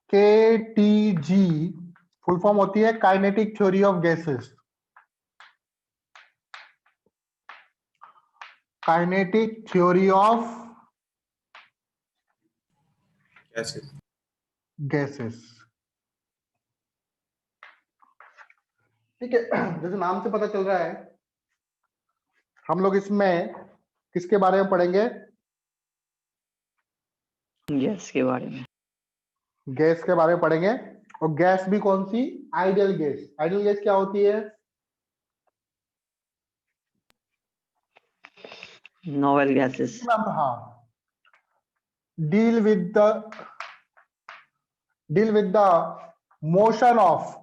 KTG full form होती है kinetic theory of gases. Kinetic theory of gases, ठीक है। जैसे नाम से पता चल रहा है, हम लोग इसमें किसके बारे में पढ़ेंगे? गैस के बारे में। गैस के बारे में पढ़ेंगे। और गैस भी कौन सी? Ideal gas. आइडियल गैस क्या होती है? Noble gases. हाँ, deal with the motion of,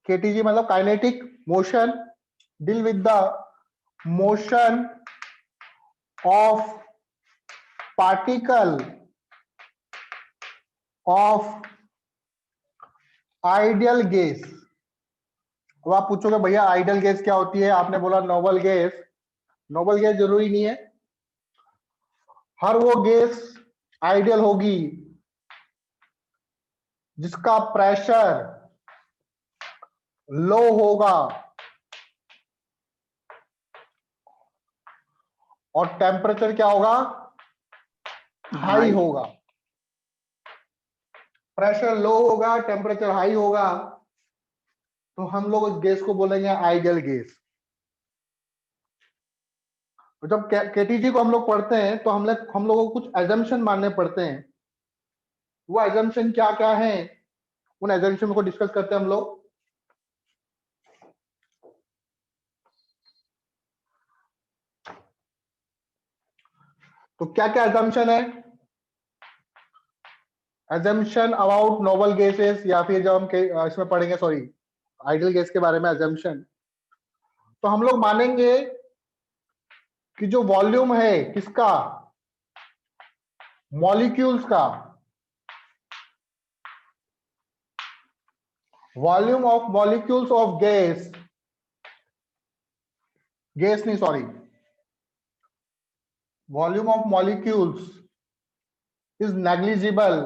KTG मतलब kinetic motion, deal with the motion of particle of ideal gas. अब आप पूछोगे भैया आइडियल गैस क्या होती है? आपने बोला नोबल गैस। नोबल गैस जरूरी नहीं है, हर वो गैस आइडियल होगी जिसका प्रेशर लो होगा और टेम्परेचर क्या होगा? हाई होगा। प्रेशर लो होगा, टेम्परेचर हाई होगा, तो हम लोग उस गैस को बोलेंगे आइडियल गैस। जब केटीजी को हम लोग पढ़ते हैं तो हम लोगों को कुछ एजम्पशन मानने पड़ते हैं। वो एजम्पशन क्या क्या है, उन एजम्पशन को डिस्कस करते हैं हम लोग। तो क्या क्या एजम्पशन है? एजम्पशन अबाउट नोबल गैसेस, या फिर जब हम इसमें पढ़ेंगे, सॉरी, आइडियल गैस के बारे में एजम्पशन, तो हम लोग मानेंगे कि जो वॉल्यूम है किसका? मॉलिक्यूल्स का। Volume of molecules of gas, gas नहीं sorry, volume of molecules is negligible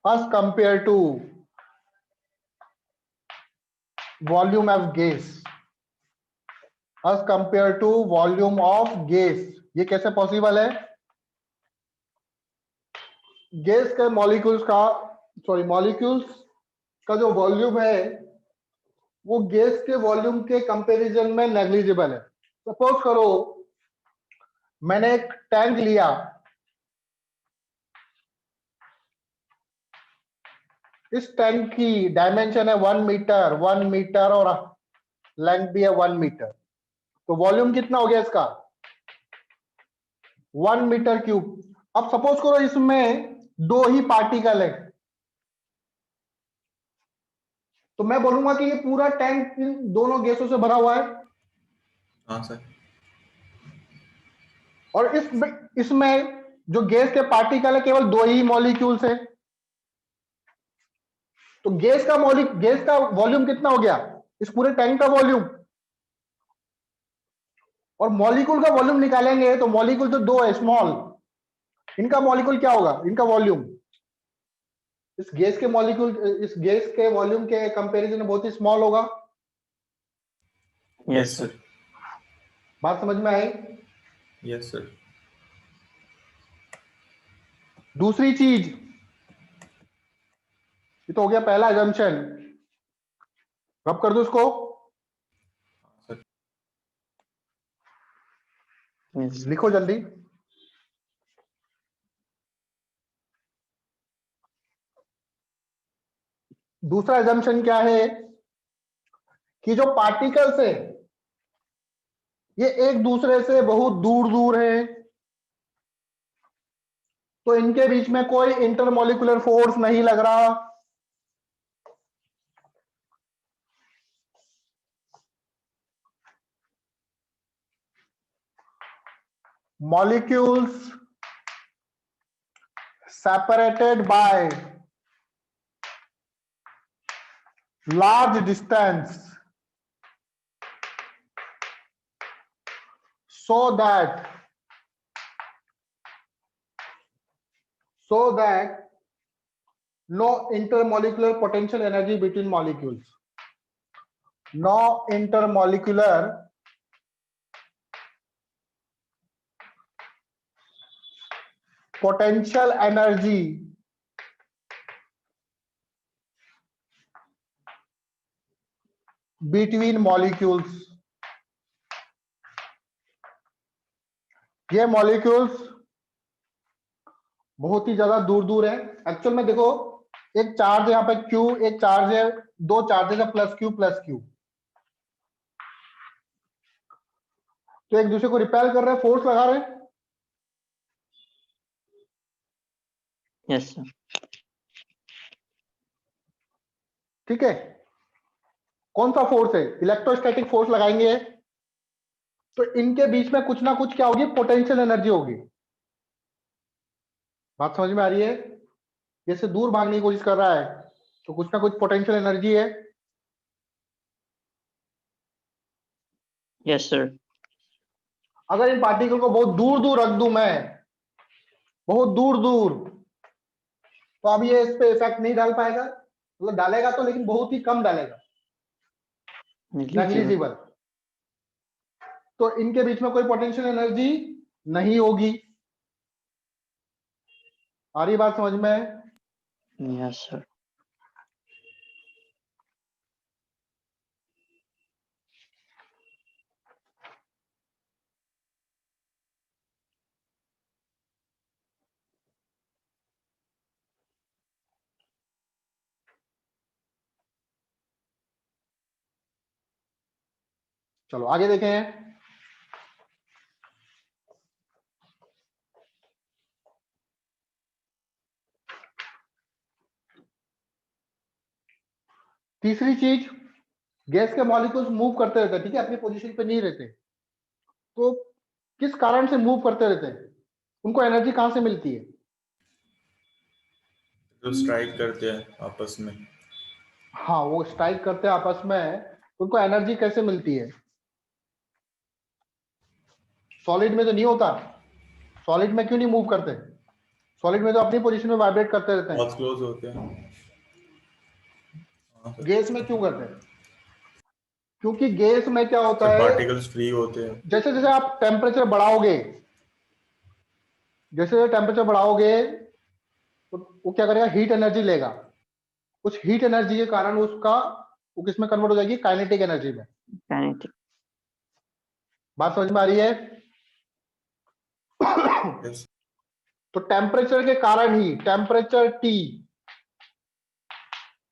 as compared to volume of gas, as compared to volume of gas। ये कैसे पॉसिबल है? गैस के मॉलिक्यूल्स का, सॉरी, मॉलिक्यूल्स का जो वॉल्यूम है वो गैस के वॉल्यूम के कंपैरिजन में नेग्लिजिबल है। सपोज करो मैंने एक टैंक लिया, इस टैंक की डायमेंशन है 1 मीटर और लेंथ भी है 1 मीटर, तो वॉल्यूम कितना हो गया इसका? 1 मीटर क्यूब। अब सपोज करो इसमें दो ही पार्टिकल है, तो मैं बोलूंगा कि ये पूरा टैंक इन दोनों गैसों से भरा हुआ है। हाँ सर। और इसमें जो गैस के पार्टिकल है केवल दो ही मॉलिक्यूल्स है, तो गैस का वॉल्यूम कितना हो गया? इस पूरे टैंक का वॉल्यूम। और मॉलिक्यूल का वॉल्यूम निकालेंगे तो मॉलिक्यूल तो दो है स्मॉल, इनका मॉलिक्यूल क्या होगा? इनका वॉल्यूम इस गैस के वॉल्यूम के कंपैरिजन में बहुत ही स्मॉल होगा। Yes sir. बात समझ में आई? Yes sir. दूसरी चीज, ये तो हो गया पहला अजम्पशन, रब कर दो इसको। लिखो जल्दी। दूसरा अजम्पशन क्या है? कि जो पार्टिकल्स है ये एक दूसरे से बहुत दूर दूर है, तो इनके बीच में कोई इंटरमोलिकुलर फोर्स नहीं लग रहा। Molecules separated by large distance so that so that no intermolecular potential energy between molecules. No intermolecular potential energy between molecules. ये मॉलिक्यूल्स बहुत ही ज्यादा दूर दूर है। एक्चुअल में देखो, एक चार्ज है यहाँ पे Q, एक चार्ज है, दो चार्जेस है प्लस Q। तो एक दूसरे को रिपेल कर रहे हैं, फोर्स लगा रहे हैं। Yes, sir. ठीक है, कौन सा फोर्स है? इलेक्ट्रोस्टैटिक फोर्स लगाएंगे तो इनके बीच में कुछ ना कुछ क्या होगी? पोटेंशियल एनर्जी होगी। बात समझ में आ रही है? जैसे दूर भागने की कोशिश कर रहा है तो कुछ ना कुछ पोटेंशियल एनर्जी है। Yes, sir. अगर इन पार्टिकल को बहुत दूर दूर रख दूं मैं, बहुत दूर दूर, तो अब ये इस पे इफेक्ट नहीं डाल पाएगा। मतलब डालेगा तो, लेकिन बहुत ही कम डालेगा, Negligible. नेग्लिजिबल। तो इनके बीच में कोई पोटेंशियल एनर्जी नहीं होगी। आ रही बात समझ में? Yes, sir. चलो आगे देखें। तीसरी चीज, गैस के मॉलिक्यूल्स मूव करते रहते हैं, ठीक है, अपनी पोजीशन पे नहीं रहते। तो किस कारण से मूव करते रहते हैं? उनको एनर्जी कहां से मिलती है? जो स्ट्राइक करते हैं आपस में। हाँ, वो स्ट्राइक करते हैं आपस में, उनको एनर्जी कैसे मिलती है? सॉलिड में तो नहीं होता। सॉलिड में क्यों नहीं मूव करते? सॉलिड में तो अपनी पोजीशन में वाइब्रेट करते रहते हैं। बहुत क्लोज होते हैं। हाँ सर। गैस में क्यों करते हैं? क्योंकि गैस में क्या होता सर है, पार्टिकल्स फ्री होते हैं। जैसे जैसे आप टेम्परेचर बढ़ाओगे, जैसे टेम्परेचर बढ़ाओगे तो वो क्या करेगा? हीट एनर्जी लेगा। उस हीट एनर्जी के कारण उसका वो किस में कन्वर्ट हो जाएगी? काइनेटिक एनर्जी में। Kinetic. बात समझ में आ रही है? Yes. तो टेम्परेचर के कारण ही, temperature T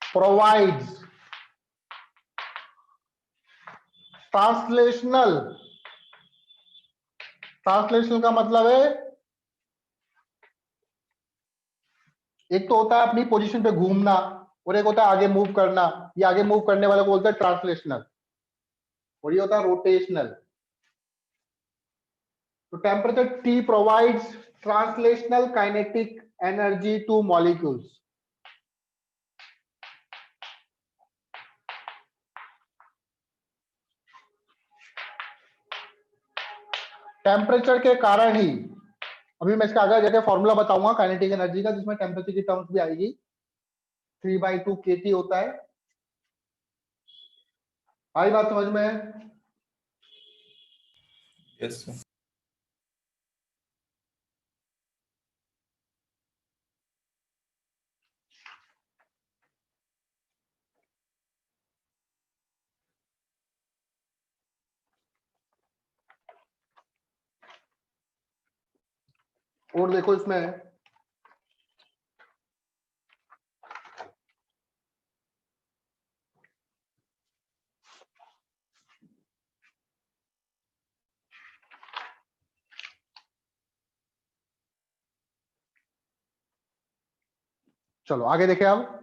provides translational. Translational का मतलब है, एक तो होता है अपनी पोजीशन पे घूमना, और एक होता है आगे मूव करना। ये आगे मूव करने वाले को बोलते हैं ट्रांसलेशनल, और ये होता है रोटेशनल। तो temperature T provides translational kinetic energy two molecules. Temperature के कारण ही, अभी मैं इसका आगे जाके फॉर्मूला बताऊंगा काइनेटिक एनर्जी का, जिसमें टेम्परेचर की टर्म्स भी आएगी। 3/2 kT होता है। आई बात समझ में? Yes, sir. और देखो इसमें, चलो आगे देखें अब।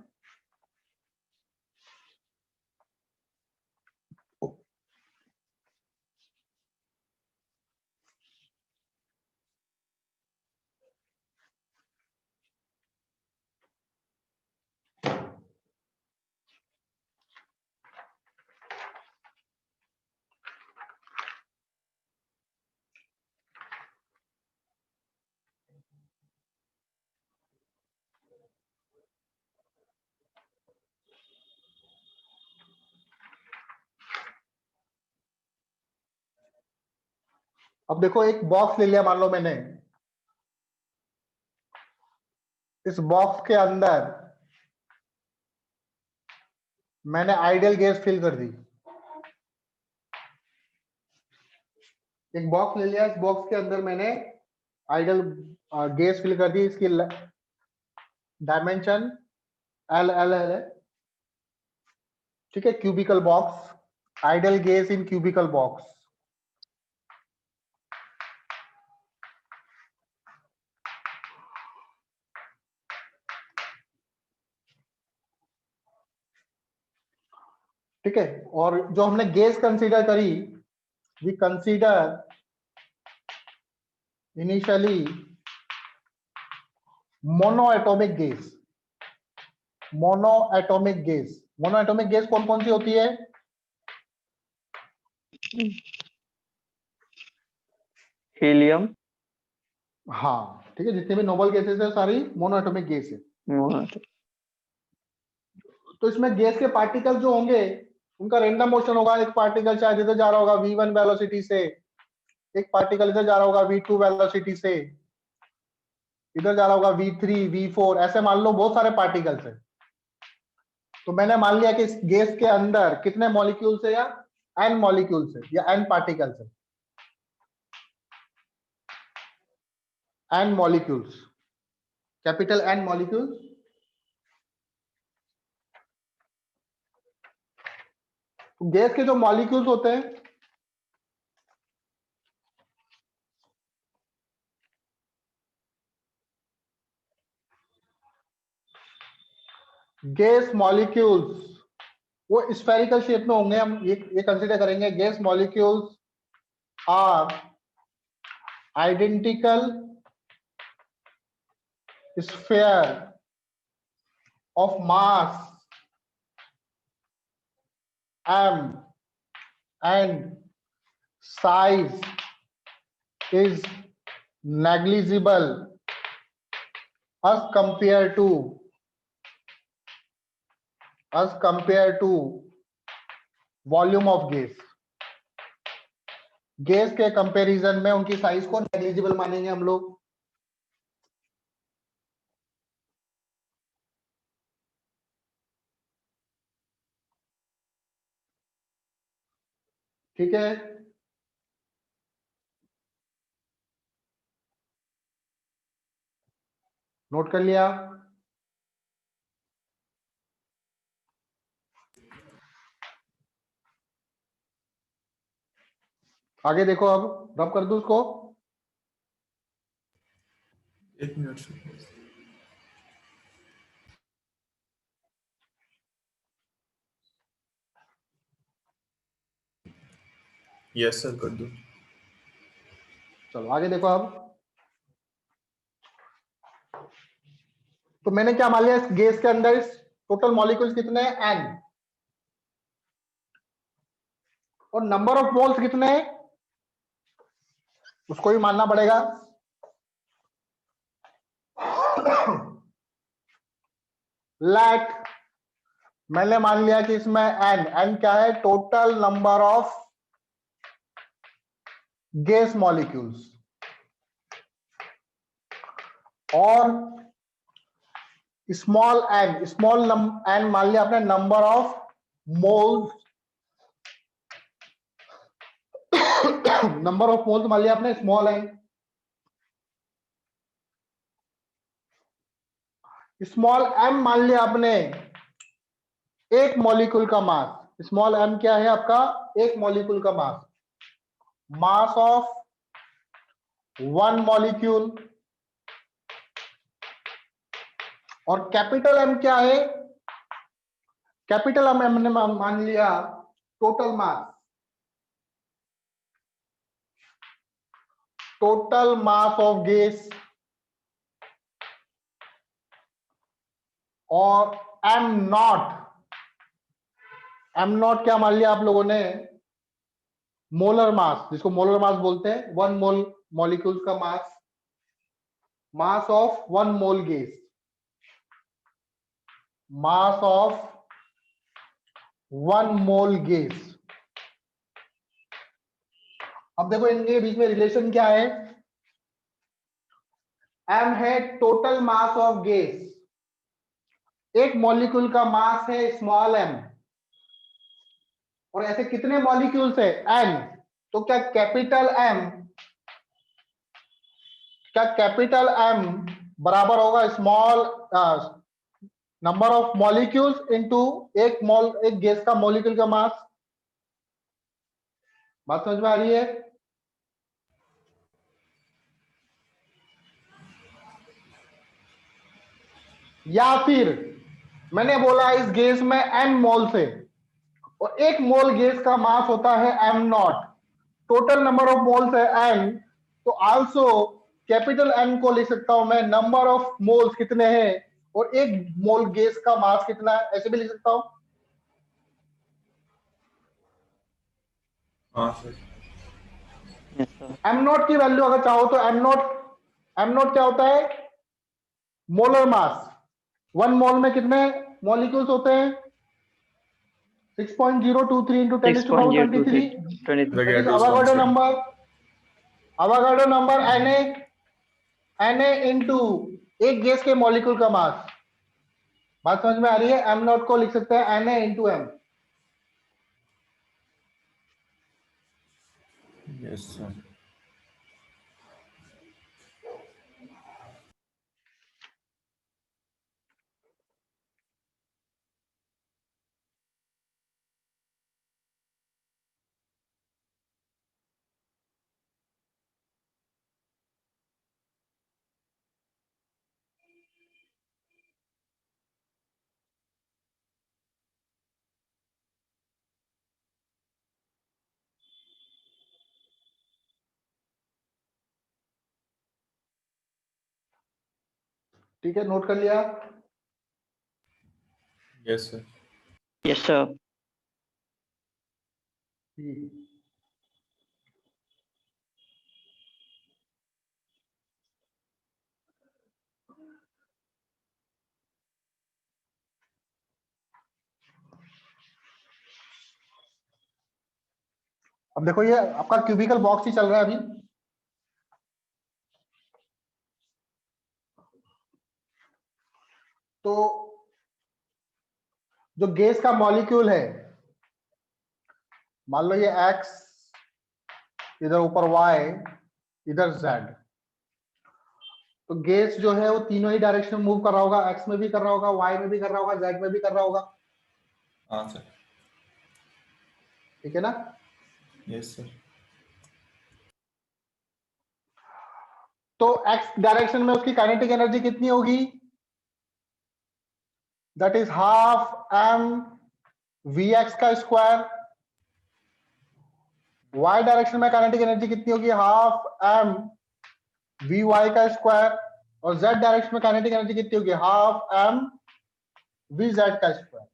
अब देखो एक बॉक्स ले लिया, मान लो मैंने, इस बॉक्स के अंदर मैंने आइडियल गैस फिल कर दी। एक बॉक्स ले लिया, इस बॉक्स के अंदर मैंने आइडियल गैस फिल कर दी। इसकी डायमेंशन एल एल है, ठीक है। Cubical box, ideal gas in cubical box. ठीक है। और जो हमने गैस कंसीडर करी, we consider initially monoatomic gas. Monoatomic gas, monoatomic gas कौन कौन सी होती है? हीलियम, हाँ, ठीक है। जितने भी नोबल गैसेस है सारी मोनो एटॉमिक गैस है। तो इसमें गैस के पार्टिकल जो होंगे उनका रैंडम मोशन होगा। एक पार्टिकल शायद इधर जा रहा होगा v1 वेलोसिटी से, एक पार्टिकल इधर जा रहा होगा v2 वेलोसिटी से, इधर जा रहा होगा v3 v4, ऐसे मान लो बहुत सारे पार्टिकल्स हैं। तो मैंने मान लिया कि इस गैस के अंदर कितने मॉलिक्यूल्स है, या n मॉलिक्यूल्स है, या n पार्टिकल्स है, n molecules, capital N molecules. तो गैस के जो मॉलिक्यूल्स होते हैं, गैस मॉलिक्यूल्स वो स्फेरिकल शेप में होंगे। हम ये कंसीडर करेंगे। Gas molecules are identical sphere of mass m and size is negligible as compared to volume of gas. Gas के कंपैरिजन में उनकी साइज को नेग्लिजिबल मानेंगे हम लोग। ठीक है। नोट कर लिया? आगे देखो, अब रब कर दूं उसको। एक मिनट से। यस सर, कर दो। चलो आगे देखो अब। तो मैंने क्या मान लिया, इस गैस के अंदर इस टोटल मॉलिक्यूल्स कितने हैं? n। और नंबर ऑफ मोल्स कितने हैं उसको भी मानना पड़ेगा। लैट मैंने मान लिया कि इसमें n क्या है? Total number of gas molecules. और स्मॉल n मान लिया आपने number of moles. Number of moles मान लिया आपने स्मॉल n। स्मॉल m मान लिया आपने एक मॉलिक्यूल का मास। स्मॉल m क्या है आपका? एक मॉलिक्यूल का mass. Mass of one molecule. और कैपिटल M क्या है? कैपिटल M हमने मान लिया total mass. Total mass of gas. और m नॉट क्या मान लिया आप लोगों ने? मोलर मास, जिसको मोलर मास बोलते हैं। वन मोल मॉलिक्यूल्स का mass, mass of one mole gas, mass of one mole gas. अब देखो इनके बीच में रिलेशन क्या है, m है टोटल मास ऑफ गैस, एक मॉलिक्यूल का मास है स्मॉल m, और ऐसे कितने मॉलिक्यूल्स है n, तो क्या कैपिटल M बराबर होगा small number of molecules into एक गैस का मॉलिक्यूल का मास। बात समझ में आ रही है? या फिर मैंने बोला इस गैस में n मोल्स है और एक मोल गैस का मास होता है m not, total number of moles है n, तो आल्सो कैपिटल M को लिख सकता हूं मैं नंबर ऑफ मोल्स कितने हैं और एक मोल गैस का मास कितना है, ऐसे भी लिख सकता हूं। हाँ sir. Yes, sir. m not की वैल्यू अगर चाहो तो m नॉट क्या होता है, मोलर मास। 1 मोल में कितने मॉलिक्यूल्स होते हैं, 6.023 into 10 to the power 23, 6.023 20. that is Avogadro's Avogadro constant. number Na into एक गैस के मॉलिक्यूल का मास। बात समझ में आ रही है? m नॉट को लिख सकते हैं Na into m। Yes sir. ठीक है, नोट कर लिया? Yes sir. Yes, sir. अब देखो ये आपका क्यूबिकल बॉक्स ही चल रहा है अभी। तो जो गैस का मॉलिक्यूल है, मान लो ये x, इधर ऊपर y, इधर z, तो गैस जो है वो तीनों ही डायरेक्शन में मूव कर रहा होगा, x में भी कर रहा होगा, y में भी कर रहा होगा, z में भी कर रहा होगा। हाँ सर। ठीक है ना? Yes sir. तो x डायरेक्शन में उसकी काइनेटिक एनर्जी कितनी होगी, that is half m vx का स्क्वायर। y डायरेक्शन में काइनेटिक एनर्जी कितनी होगी, हाफ m vy का स्क्वायर। और z डायरेक्शन में काइनेटिक एनर्जी कितनी होगी, हाफ m vz का स्क्वायर।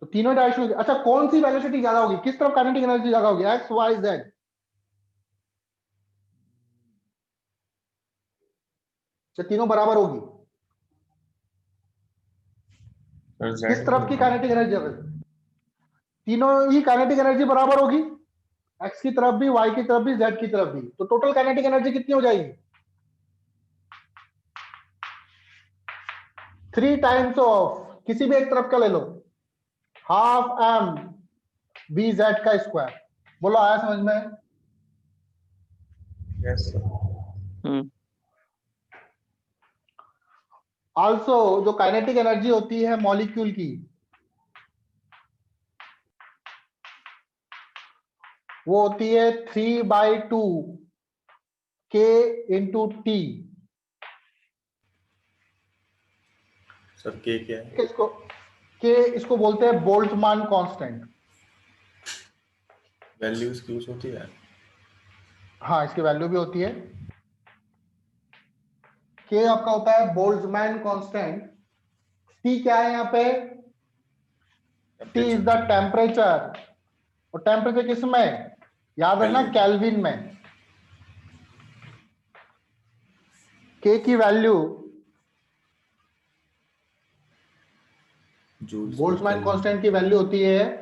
तो तीनों डायरेक्शन। अच्छा, कौन सी वेलोसिटी ज्यादा होगी, किस तरफ काइनेटिक एनर्जी ज्यादा होगी, x y z? तीनों बराबर होगी, सर किस Z तरफ की होगी। काइनेटिक एनर्जी ज्यादा? तीनों ही काइनेटिक एनर्जी बराबर होगी, x की तरफ भी, y की तरफ भी, z की तरफ भी। तो टोटल काइनेटिक एनर्जी कितनी हो जाएगी, 3 टाइम्स ऑफ किसी भी एक तरफ का ले लो, हाफ m vz का स्क्वायर। बोलो आया समझ में? Yes sir. Hmm. आल्सो जो काइनेटिक एनर्जी होती है मॉलिक्यूल की, वो होती है 3/2 k into T. Sir K क्या है? इसको बोलते हैं बोल्ट्जमान कांस्टेंट। वैल्यू इसकी यूज होती है? हाँ, इसकी वैल्यू भी होती है। के आपका होता है बोल्ट्जमान कांस्टेंट। टी क्या है यहाँ पे, टी इज द टेम्परेचर। और टेम्परेचर किस में, याद रखना Kelvin। केल्विन में। के की वैल्यू जूल्स पर बोल्ट्जमान केल्विन। कांस्टेंट की वैल्यू होती है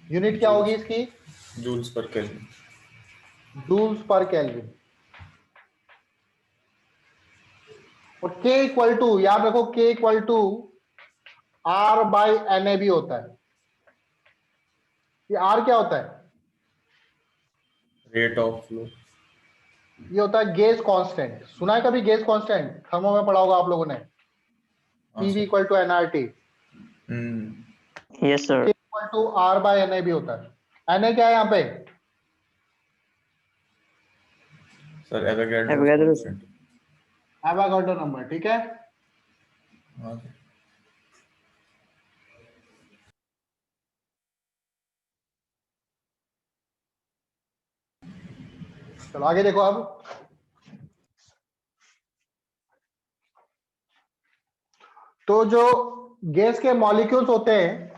यूनिट क्या होगी इसकी? जूल्स पर केल्विन। जूल्स पर केल्विन। और K इक्वल टू, याद रखो, K equal to R by NA भी होता है। ये R क्या होता है? Rate of flow. ये होता है गेज कांस्टेंट। सुना है कभी गेज कांस्टेंट? थर्मो में पढ़ा होगा आप लोगों ने। हाँ PV sir. Equal to NRT। Yes, sir. K equal to R by NA भी होता है। NA क्या है यहाँ पे? Sir Avogadro Avogadro. Constant. Avogadro number, ठीक है। हाँ सर। चलो आगे देखो अब। तो जो गैस के मॉलिक्यूल्स होते हैं,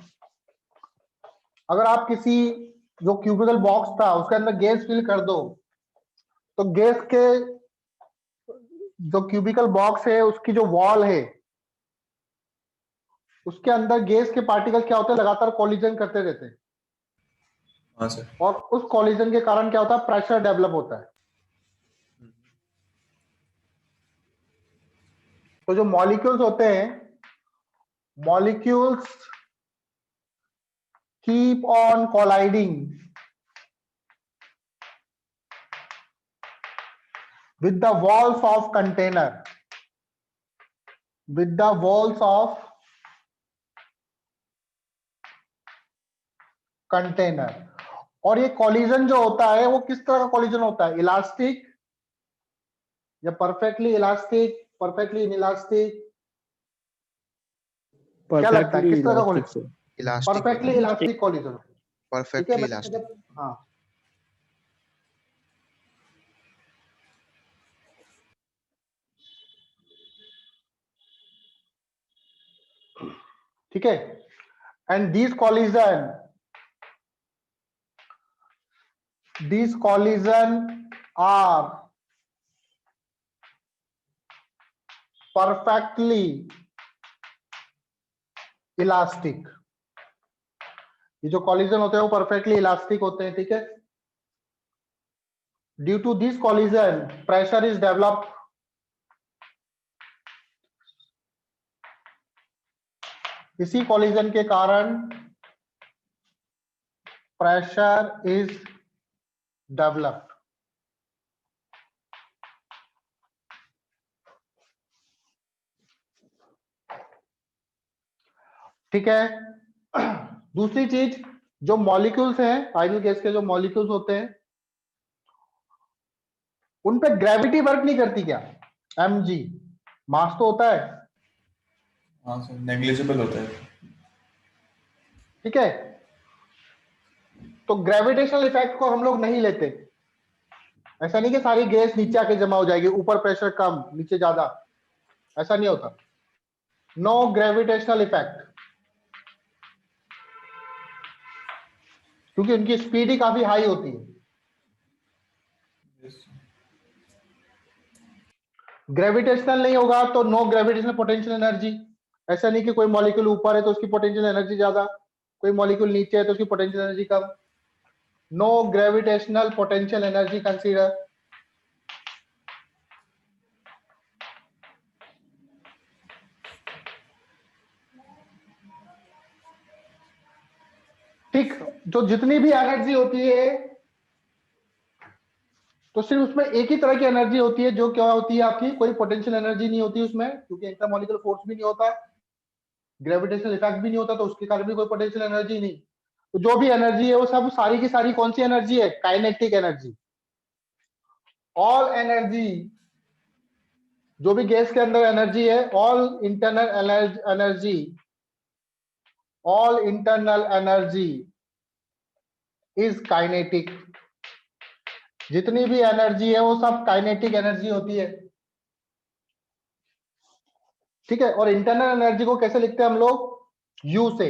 अगर आप किसी जो क्यूबिकल बॉक्स था उसके अंदर गैस फिल कर दो, तो गैस के जो क्यूबिकल बॉक्स है उसकी जो वॉल है उसके अंदर गैस के पार्टिकल्स क्या होते हैं? लगातार कोलिजन करते रहते हैं। हाँ सर। और उस कोलिजन के कारण क्या होता है? प्रेशर डेवलप होता है। तो जो मॉलिक्यूल्स होते हैं, molecules keep on colliding with the walls of container, with the walls of container। और ये कॉलिजन जो होता है वो किस तरह का कॉलिजन होता है? इलास्टिक या परफेक्टली इलास्टिक, परफेक्टली इनइलास्टिक? क्या लगता है परफेक्टली किस तरह का इलास्टिक कॉलिजन? से। इलास्टिक होता परफेक्टली है, इलास्टिक कॉलिजन। ठीक है परफेक्टली भाई, इलास्टिक। हाँ। ठीक है। And these collision are perfectly elastic. ये जो कॉलिजन होते हैं वो परफेक्टली इलास्टिक होते हैं, ठीक है। Due to this collision pressure is develop. इसी कॉलिजन के कारण प्रेशर इज डेवलप्ड। ठीक है। दूसरी चीज, जो मॉलिक्यूल्स हैं, आइडियल गैस के जो मॉलिक्यूल्स होते हैं उन पे ग्रेविटी वर्क नहीं करती क्या? mg, मास तो होता है, हाँ सर, नेग्लिजिबल होता है। ठीक है। तो ग्रेविटेशनल इफेक्ट को हम लोग नहीं लेते। ऐसा नहीं कि सारी गैस नीचे आके जमा हो जाएगी, ऊपर प्रेशर कम नीचे ज्यादा, ऐसा नहीं होता। नो ग्रेविटेशनल इफेक्ट, क्योंकि उनकी स्पीड ही काफी हाई होती है। ग्रेविटेशनल नहीं होगा तो नो ग्रेविटेशनल पोटेंशियल एनर्जी। ऐसा नहीं कि कोई मॉलिक्यूल ऊपर है तो उसकी पोटेंशियल एनर्जी ज्यादा, कोई मॉलिक्यूल नीचे है तो उसकी पोटेंशियल एनर्जी कम। No gravitational potential energy consider. ठीक। जो जितनी भी एनर्जी होती है तो सिर्फ उसमें एक ही तरह की एनर्जी होती है, जो क्या होती है आपकी, कोई पोटेंशियल एनर्जी नहीं होती उसमें, क्योंकि इंटरमॉलिक्यूलर फोर्स भी नहीं होता, ग्रेविटेशनल इफेक्ट भी नहीं होता, तो उसके कारण भी कोई पोटेंशियल एनर्जी नहीं। तो जो भी एनर्जी है वो सब सारी की सारी कौन सी एनर्जी है? Kinetic energy. ऑल एनर्जी, जो भी गैस के अंदर एनर्जी है, all internal energy, all internal energy is kinetic. जितनी भी एनर्जी है वो सब काइनेटिक एनर्जी होती है, ठीक है। और इंटरनल एनर्जी को कैसे लिखते हैं हम लोग? U से।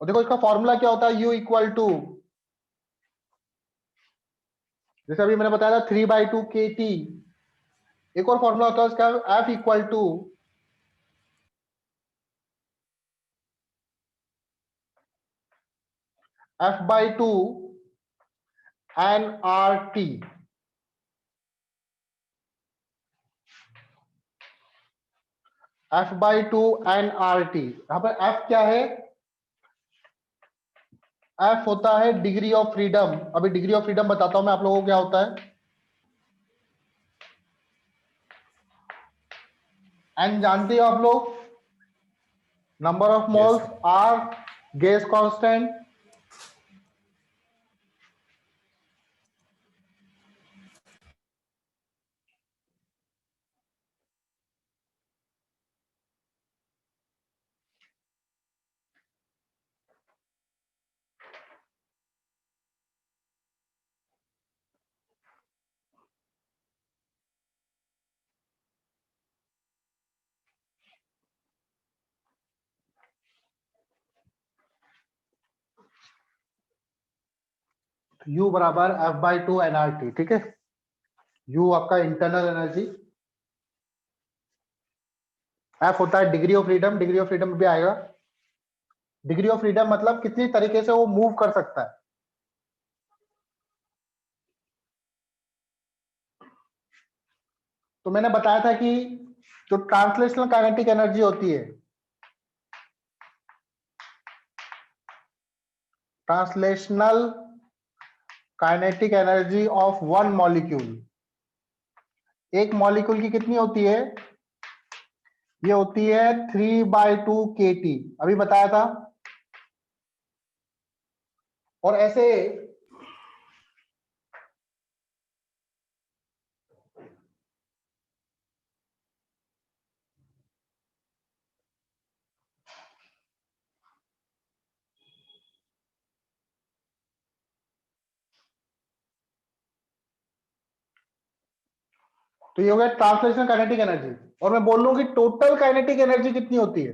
और देखो इसका फॉर्मूला क्या होता है? U इक्वल टू जैसे अभी मैंने बताया था 3/2 kT। एक और फॉर्मूला होता है उसका, F equal to F/2 nRT। F/2 nRT। यहां पर F क्या है? F होता है डिग्री ऑफ फ्रीडम। अभी डिग्री ऑफ फ्रीडम बताता हूं मैं आप लोगों को क्या होता है। N जानते हो आप लोग, number of Yes, moles. sir. R gas constant. U बराबर F/2 nRT। ठीक है, U आपका इंटरनल एनर्जी, F होता है degree of freedom. Degree of freedom भी आएगा। डिग्री ऑफ फ्रीडम मतलब कितनी तरीके से वो मूव कर सकता है। तो मैंने बताया था कि जो ट्रांसलेशनल काइनेटिक एनर्जी होती है, translational kinetic energy of one molecule, एक मॉलिक्यूल की कितनी होती है? ये होती है 3/2 kT। अभी बताया था। और ऐसे तो ये हो गया ट्रांसलेशनल काइनेटिक एनर्जी। और मैं बोल रहा हूं कि टोटल काइनेटिक एनर्जी कितनी होती है?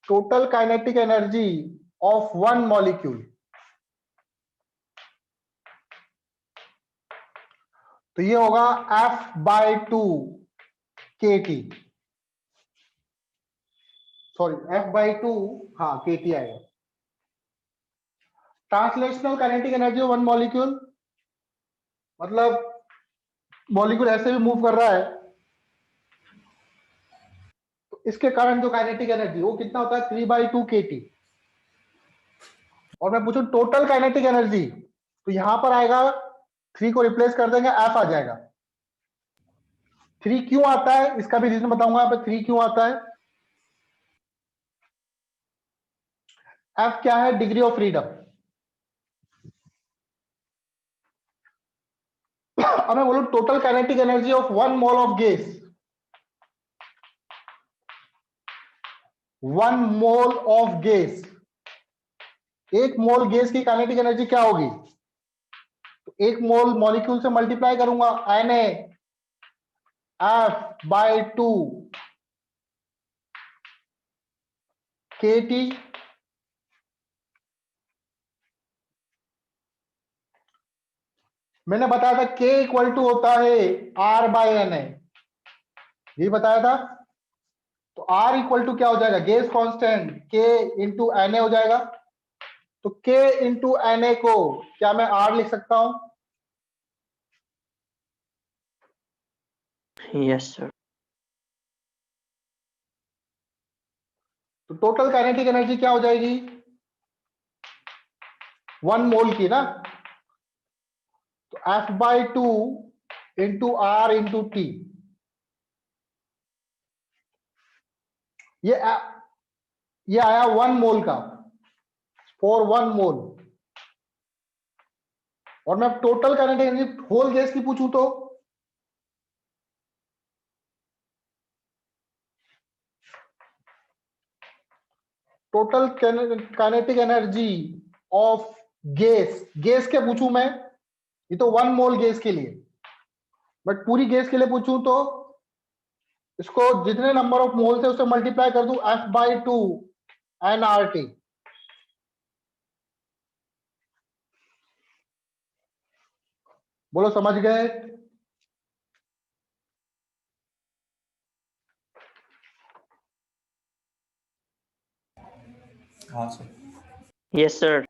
Total kinetic energy of one molecule, तो ये होगा F/2 kT। सॉरी, F/2, हाँ kT आएगा। Translational kinetic energy of one molecule मतलब मॉलिक्यूल ऐसे भी मूव कर रहा है, तो इसके कारण जो काइनेटिक एनर्जी वो कितना होता है? 3/2 kT। और मैं पूछूं टोटल काइनेटिक एनर्जी, तो यहां पर आएगा 3 को रिप्लेस कर देंगे, F आ जाएगा। 3 क्यों आता है इसका भी रीजन बताऊंगा। यहाँ पे 3 क्यों आता है? F क्या है? Degree of freedom. अब मैं बोलूं total kinetic energy of one mole of gas, 1 mole of gas, एक मोल गैस की काइनेटिक एनर्जी क्या होगी? तो एक मोल मॉलिक्यूल से मल्टीप्लाई करूंगा, Na F/2 kT। मैंने बताया था K इक्वल टू होता है R/Na, यही बताया था। तो R इक्वल टू क्या हो जाएगा? Gas constant K into Na हो जाएगा। तो K इंटू Na को क्या मैं R लिख सकता हूं? Yes, sir. तो टोटल काइनेटिक एनर्जी क्या हो जाएगी? 1 मोल की ना, तो F/2 into R into T। ये ये आया 1 मोल का, फॉर 1 मोल। और मैं total kinetic energy whole gas की पूछूं तो total kinetic energy of gas, gas के पूछूं मैं, ये तो 1 मोल गैस के लिए, बट पूरी गैस के लिए पूछूं तो इसको जितने नंबर ऑफ मोल थे उससे मल्टीप्लाई कर दूं, F/2 nRT। बोलो समझ गए? हाँ सर। Yes, sir.